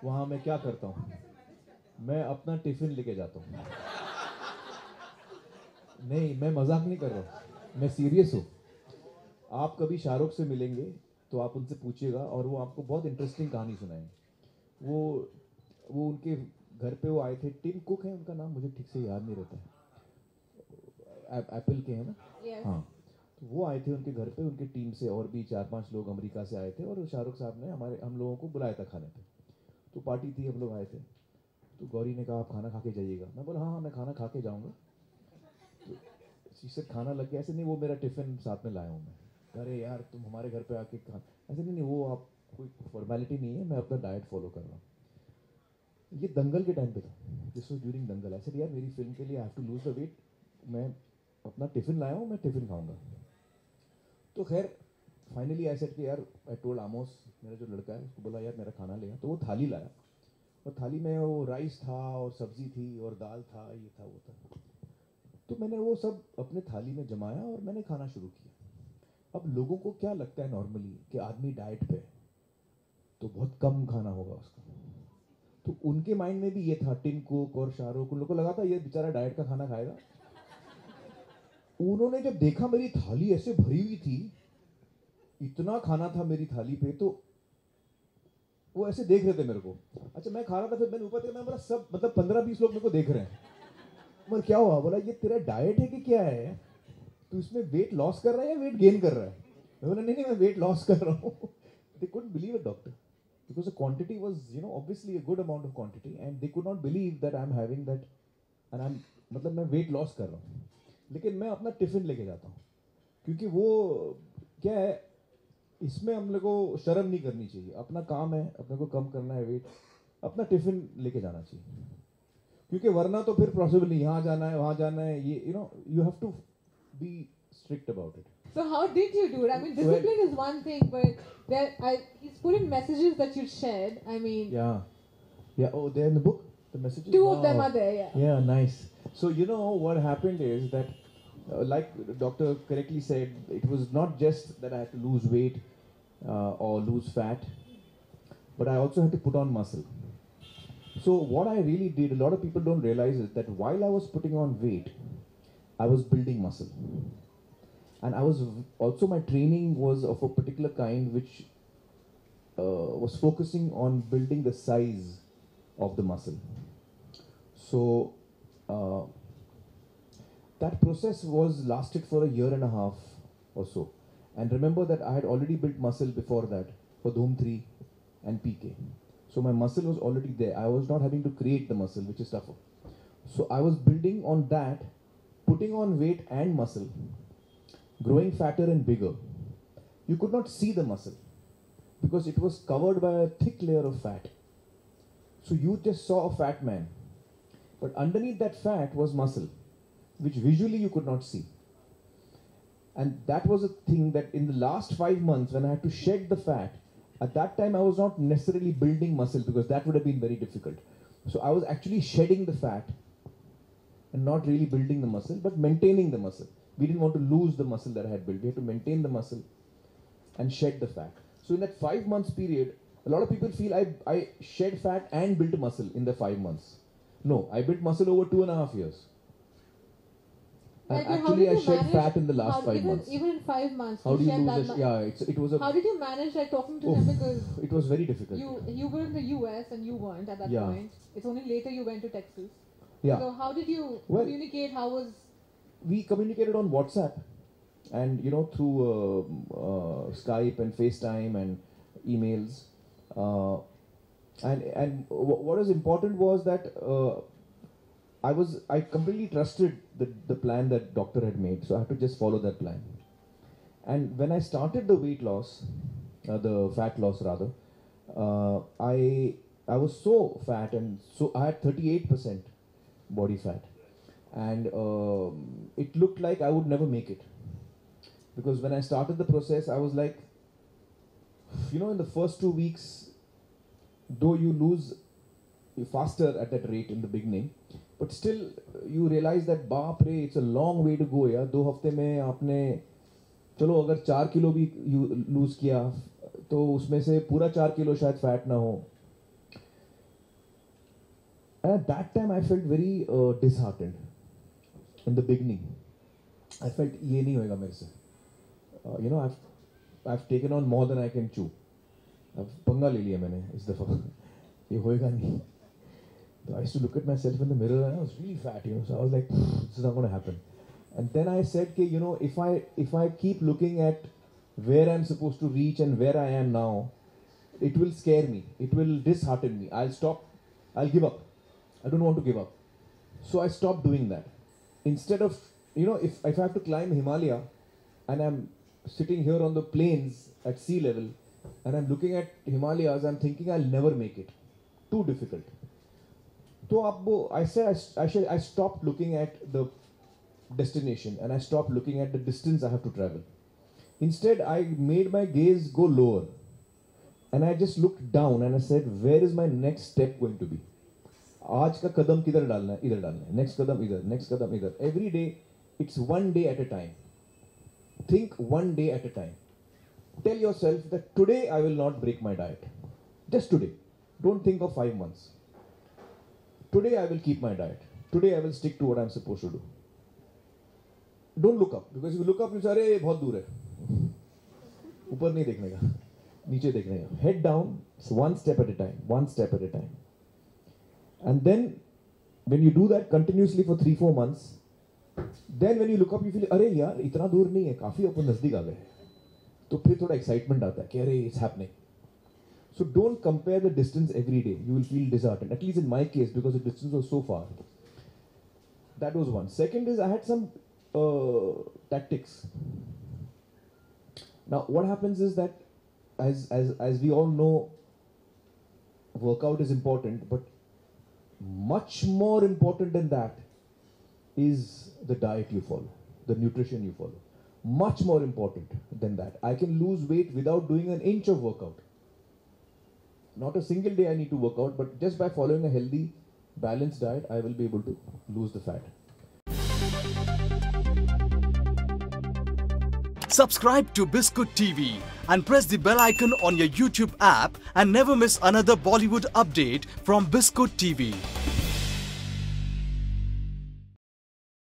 वहाँ मैं क्या करता हूँ, मैं अपना टिफिन लेके जाता हूँ। नहीं, मैं मजाक नहीं कर रहा हूँ, मैं सीरियस हूँ। आप कभी शाहरुख से मिलेंगे तो आप उनसे पूछिएगा और वो आपको बहुत इंटरेस्टिंग कहानी सुनाएंगे। वो वो उनके घर पे वो आए थे, टिम कुक है उनका नाम, मुझे ठीक से याद नहीं रहता है, एप्पल के हैं ना। Yes. हाँ, तो वो आए थे उनके घर पे, उनकी टीम से और भी 4-5 लोग अमेरिका से आए थे और शाहरुख साहब ने हम लोगों को बुलाया था खाने पे। तो पार्टी थी, हम लोग आए थे। तो गौरी ने कहा आप खाना खा के जाइएगा। मैं बोला हाँ हाँ मैं खाना खा के जाऊँगा। तो शीशे खाना लग गया, ऐसे नहीं वो मेरा टिफ़िन साथ में लाया हूँ मैं। अरे यार तुम हमारे घर पे आके खा, ऐसे नहीं नहीं वो आप कोई फॉर्मेलिटी नहीं है, मैं अपना डाइट फॉलो कर रहा हूँ। ये दंगल के टाइम पे था, दिस वॉज ड्यूरिंग दंगल। ऐसे यार मेरी फिल्म के लिए I have to lose the weight, मैं अपना टिफ़िन लाया हूँ, मैं टिफ़िन खाऊंगा। तो खैर फाइनली आई सेड कि यार आई टोल्ड आमोस, मेरा जो लड़का है उसको बोला यार मेरा खाना ले आ। तो वो थाली लाया और थाली में वो राइस था और सब्जी थी और दाल था, ये था वो था। तो मैंने वो सब अपने थाली में जमाया और मैंने खाना शुरू किया। अब लोगों को क्या लगता है नॉर्मली कि आदमी डाइट पे है, तो बहुत कम खाना होगा उसका। तो उनके माइंड में भी ये था, टिम कुक और शाहरुख, उन लोगों को लगा था ये बेचारा डाइट का खाना खाएगा। उन्होंने जब देखा मेरी थाली ऐसे भरी हुई थी, इतना खाना था मेरी थाली पे, तो वो ऐसे देख रहे थे मेरे को। अच्छा मैं खा रहा था, फिर मैंने ऊपर देखा, मैं बोला सब मतलब 15-20 लोग मेरे को देख रहे हैं। मैं क्या हुआ, बोला ये तेरा डाइट है कि क्या है, तू इसमें वेट लॉस कर रहा है या वेट गेन कर रहा है। मैं बोला नहीं नहीं मैं वेट लॉस कर रहा हूँ। They couldn't believe it doctor, because the quantity was obviously a good amount of quantity and they could not believe that I'm having that and I'm मतलब मैं वेट लॉस कर रहा हूँ, लेकिन मैं अपना टिफिन लेके जाता हूँ। क्योंकि वो क्या है, इसमें हम लोग को शर्म नहीं करनी चाहिए, अपना काम है, अपने को कम करना है वेट, अपना टिफिन लेके जाना चाहिए। क्योंकि वरना तो फिर पॉसिबल नहीं, यहाँ जाना है वहाँ जाना है, ये you have to be strict about it. So how did you do it? I mean, discipline is one thing, but he's put in messages that you shared. I mean, Yeah, oh they're in the book, the messages. two of them are there, yeah. Yeah, nice. So what happened is that like the doctor correctly said, it was not just that I had to lose weight or lose fat, but I also had to put on muscle. So what I really did, a lot of people don't realize is that while I was putting on weight, I was building muscle. And I was also, my training was of a particular kind which was focusing on building the size of the muscle. So uh, that process was lasted for a year and a half or so. And remember that I had already built muscle before that for Dhoom 3 and PK. So my muscle was already there. I was not having to create the muscle, which is tougher. So I was building on that, putting on weight and muscle, growing fatter and bigger. You could not see the muscle because it was covered by a thick layer of fat. So you just saw a fat man. But underneath that fat was muscle, which visually you could not see. And that was a thing that in the last 5 months, when I had to shed the fat, at that time I was not necessarily building muscle because that would have been very difficult. So I was actually shedding the fat and not really building the muscle, but maintaining the muscle. We didn't want to lose the muscle that I had built. We had to maintain the muscle and shed the fat. So in that 5 months period, a lot of people feel I shed fat and built muscle in the 5 months. No, I built muscle over 2.5 years. And Right, but how actually did I you shed manage fat in the last how, 5 months. even in 5 months How do you shed that lose much? yeah, it was a How did you manage like talking to Oof, him, because it was very difficult. you were in the US and you weren't at that Yeah. point. It's only later you went to Texas. Yeah. So how did you Well, communicate? How was we communicated on WhatsApp and through Skype and FaceTime and emails. And what is important was that I completely trusted the plan that doctor had made, so I had to just follow that plan. And when I started the weight loss, the fat loss rather, I was so fat, and so I had 38% body fat, and it looked like I would never make it, because when I started the process, I was like, in the first 2 weeks, though you lose faster at that rate in the beginning, but still you realize that बाप रे, it's a long way to go यार. 2 हफ्ते में आपने चलो अगर 4 kilo भी loose किया तो उसमें से पूरा 4 किलो शायद फैट ना हो. And at that time, I felt very disheartened. In the beginning, I felt ये नहीं होएगा मेरे से. You know, I've taken on more than I can chew. अब पंगा ले लिया मैंने इस दफा. ये होएगा नहीं. So I used to look at myself in the mirror and I was really fat, you know. So I was like, this is not going to happen. And then I said, you know, if I keep looking at where I'm supposed to reach and where I am now, it will scare me. It will dishearten me. I'll stop. I'll give up. I don't want to give up. So I stopped doing that. Instead of, you know, if I have to climb Himalaya and I'm sitting here on the plains at sea level and I'm looking at Himalayas, I'm thinking I'll never make it. Too difficult. So I stopped looking at the destination and I stopped looking at the distance I have to travel. Instead, I made my gaze go lower and I just looked down and I said, where is my next step going to be? आज का कदम किधर डालना है? इधर डालना है. Next कदम इधर, next कदम इधर. Every day, it's one day at a time. Think one day at a time. Tell yourself that today I will not break my diet. Just today. Don't think of 5 months. Today I will keep my diet. Today I will stick to what I'm supposed to do. Don't look up, because if you look up, you say, "अरे बहुत दूर है." ऊपर नहीं देखने का, नीचे देखने का. Head down, one step at a time, one step at a time. And then, when you do that continuously for 3-4 months, then when you look up, you feel, "अरे यार, इतना दूर नहीं है, काफी अपन नजदीक आ गए." तो फिर थोड़ा excitement आता है कि अरे it's happening. So don't compare the distance every day. You will feel disheartened. At least in my case, because the distance was so far. That was one. Second is I had some tactics. Now what happens is that as we all know, workout is important, but much more important than that is the diet you follow, the nutrition you follow. Much more important than that. I can lose weight without doing an inch of workout. Not a single day I need to work out, but just by following a healthy, balanced diet, I will be able to lose the fat. Subscribe to Biscuit TV and press the bell icon on your YouTube app and never miss another Bollywood update from Biscuit TV.